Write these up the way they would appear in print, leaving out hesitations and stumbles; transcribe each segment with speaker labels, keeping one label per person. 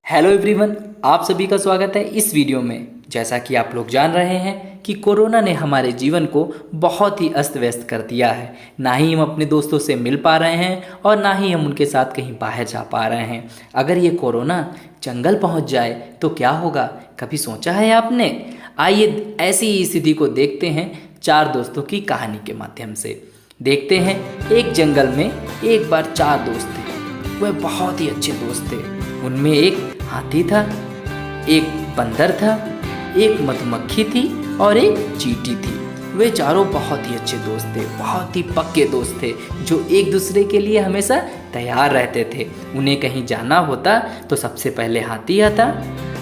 Speaker 1: Hello everyone, आप सभी का स्वागत है इस वीडियो में। जैसा कि आप लोग जान रहे हैं कि कोरोना ने हमारे जीवन को बहुत ही अस्त व्यस्त कर दिया है। ना ही हम अपने दोस्तों से मिल पा रहे हैं और ना ही हम उनके साथ कहीं बाहर जा पा रहे हैं। अगर ये कोरोना जंगल पहुंच जाए तो क्या होगा, कभी सोचा है आपने? आइए ऐसी ही स्थिति को देखते हैं 4 दोस्तों की कहानी के माध्यम से। देखते हैं, एक जंगल में एक बार 4 दोस्त थे। वह बहुत ही अच्छे दोस्त थे। उनमें एक हाथी था, एक बंदर था, एक मधुमक्खी थी और एक चींटी थी। वे चारों बहुत ही अच्छे दोस्त थे, बहुत ही पक्के दोस्त थे, जो एक दूसरे के लिए हमेशा तैयार रहते थे। उन्हें कहीं जाना होता तो सबसे पहले हाथी आता,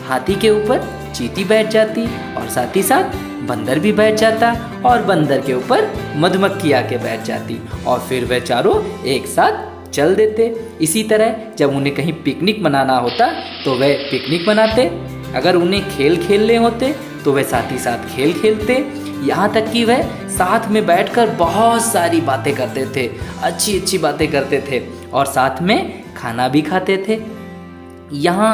Speaker 1: हाथी के ऊपर चींटी बैठ जाती और साथ ही साथ बंदर भी बैठ जाता और बंदर के ऊपर मधुमक्खी आके बैठ जाती और फिर वे चारों एक साथ चल देते। इसी तरह जब उन्हें कहीं पिकनिक मनाना होता तो वे पिकनिक मनाते। अगर उन्हें खेल खेलने होते तो वे साथ ही साथ खेल खेलते। यहाँ तक कि वह साथ में बैठकर बहुत सारी बातें करते थे, अच्छी अच्छी बातें करते थे और साथ में खाना भी खाते थे। यहाँ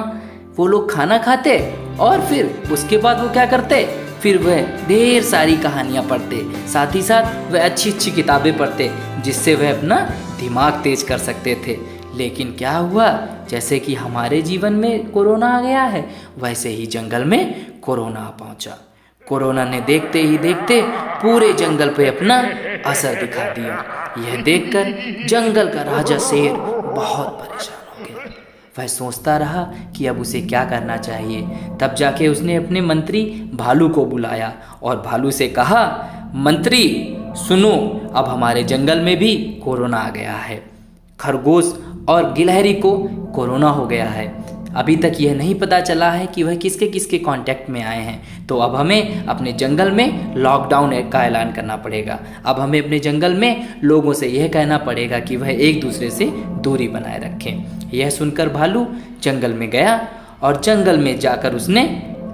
Speaker 1: वो लोग खाना खाते और फिर उसके बाद वो क्या करते, फिर वह ढेर सारी कहानियाँ पढ़ते, साथ ही साथ वह अच्छी अच्छी किताबें पढ़ते जिससे वह अपना दिमाग तेज कर सकते थे। लेकिन क्या हुआ, जैसे कि हमारे जीवन में कोरोना आ गया है, वैसे ही जंगल में कोरोना आ पहुंचा। कोरोना ने देखते ही देखते पूरे जंगल पे अपना असर दिखा दिया। यह देखकर जंगल का राजा शेर बहुत परेशान हो गया। वह सोचता रहा कि अब उसे क्या करना चाहिए। तब जाके उसने अपने मंत्री भालू को बुलाया और भालू से कहा, मंत्री सुनो, अब हमारे जंगल में भी कोरोना आ गया है। खरगोश और गिलहरी को कोरोना हो गया है। अभी तक यह नहीं पता चला है कि वह किसके किसके कांटेक्ट में आए हैं। तो अब हमें अपने जंगल में लॉकडाउन का ऐलान करना पड़ेगा। अब हमें अपने जंगल में लोगों से यह कहना पड़ेगा कि वह एक दूसरे से दूरी बनाए रखें। यह सुनकर भालू जंगल में गया और जंगल में जाकर उसने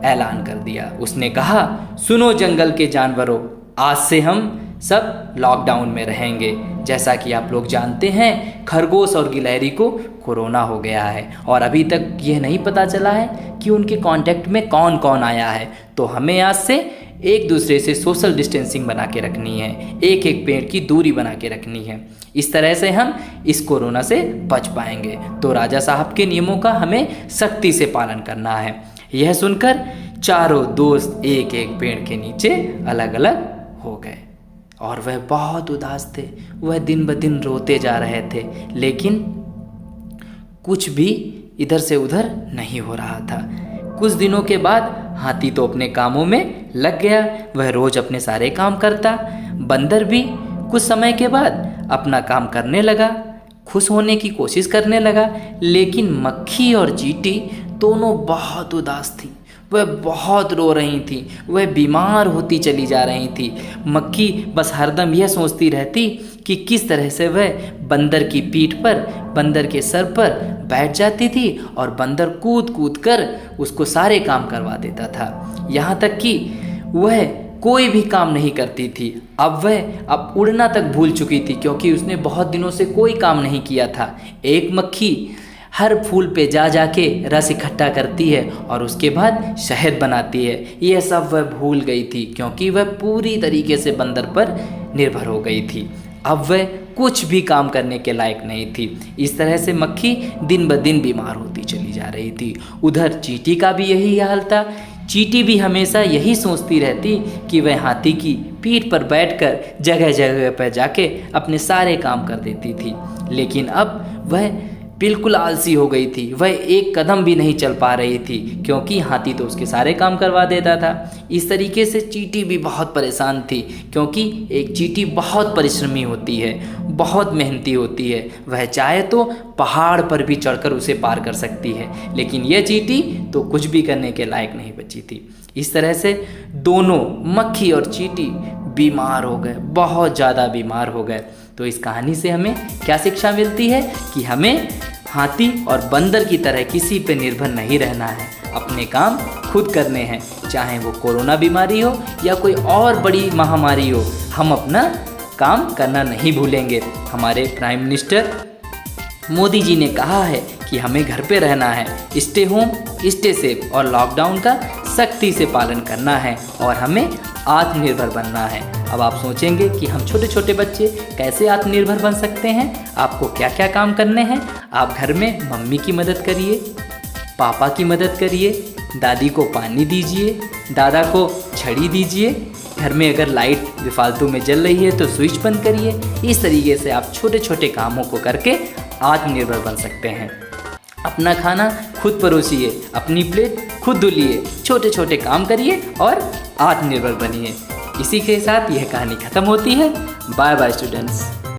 Speaker 1: ऐलान कर दिया। उसने कहा, सुनो जंगल के जानवरों, आज से हम सब लॉकडाउन में रहेंगे। जैसा कि आप लोग जानते हैं, खरगोश और गिलहरी को कोरोना हो गया है और अभी तक यह नहीं पता चला है कि उनके कांटेक्ट में कौन कौन आया है। तो हमें आज से एक दूसरे से सोशल डिस्टेंसिंग बना के रखनी है, एक एक पेड़ की दूरी बना के रखनी है। इस तरह से हम इस कोरोना से बच पाएंगे। तो राजा साहब के नियमों का हमें सख्ती से पालन करना है। यह सुनकर चारों दोस्त एक एक पेड़ के नीचे अलग अलग हो गए और वह बहुत उदास थे। वह दिन ब दिन रोते जा रहे थे, लेकिन कुछ भी इधर से उधर नहीं हो रहा था। कुछ दिनों के बाद हाथी तो अपने कामों में लग गया, वह रोज अपने सारे काम करता। बंदर भी कुछ समय के बाद अपना काम करने लगा, खुश होने की कोशिश करने लगा। लेकिन मक्खी और चींटी दोनों बहुत उदास थी। वह बहुत रो रही थी, वह बीमार होती चली जा रही थी। मक्खी बस हरदम यह सोचती रहती कि किस तरह से वह बंदर की पीठ पर, बंदर के सर पर बैठ जाती थी और बंदर कूद कूद कर उसको सारे काम करवा देता था। यहाँ तक कि वह कोई भी काम नहीं करती थी। अब उड़ना तक भूल चुकी थी, क्योंकि उसने बहुत दिनों से कोई काम नहीं किया था। एक मक्खी हर फूल पे जा जाके रस इकट्ठा करती है और उसके बाद शहद बनाती है। यह सब वह भूल गई थी, क्योंकि वह पूरी तरीके से बंदर पर निर्भर हो गई थी। अब वह कुछ भी काम करने के लायक नहीं थी। इस तरह से मक्खी दिन ब दिन बीमार होती चली जा रही थी। उधर चींटी का भी यही हाल था। चींटी भी हमेशा यही सोचती रहती कि वह हाथी की पीठ पर बैठकर जगह जगह पर जाके अपने सारे काम कर देती थी। लेकिन अब वह बिल्कुल आलसी हो गई थी। वह एक कदम भी नहीं चल पा रही थी, क्योंकि हाथी तो उसके सारे काम करवा देता था। इस तरीके से चींटी भी बहुत परेशान थी, क्योंकि एक चींटी बहुत परिश्रमी होती है, बहुत मेहनती होती है। वह चाहे तो पहाड़ पर भी चढ़कर उसे पार कर सकती है, लेकिन यह चींटी तो कुछ भी करने के लायक नहीं बची थी। इस तरह से दोनों मक्खी और चींटी बीमार हो गए, बहुत ज़्यादा बीमार हो गए। तो इस कहानी से हमें क्या शिक्षा मिलती है कि हमें हाथी और बंदर की तरह किसी पे निर्भर नहीं रहना है। अपने काम खुद करने हैं, चाहे वो कोरोना बीमारी हो या कोई और बड़ी महामारी हो। हम अपना काम करना नहीं भूलेंगे। हमारे प्राइम मिनिस्टर मोदी जी ने कहा है कि हमें घर पे रहना है, स्टे होम स्टे सेफ, और लॉकडाउन का सख्ती से पालन करना है और हमें आत्मनिर्भर बनना है। अब आप सोचेंगे कि हम छोटे छोटे बच्चे कैसे आत्मनिर्भर बन सकते हैं। आपको क्या क्या काम करने हैं। आप घर में मम्मी की मदद करिए, पापा की मदद करिए, दादी को पानी दीजिए, दादा को छड़ी दीजिए। घर में अगर लाइट बेफालतू में जल रही है तो स्विच बंद करिए। इस तरीके से आप छोटे छोटे कामों को करके आत्मनिर्भर बन सकते हैं। अपना खाना खुद परोसिए, अपनी प्लेट खुद धुलिए, छोटे छोटे काम करिए और आत्मनिर्भर बनिए। इसी के साथ यह कहानी ख़त्म होती है। Bye bye students.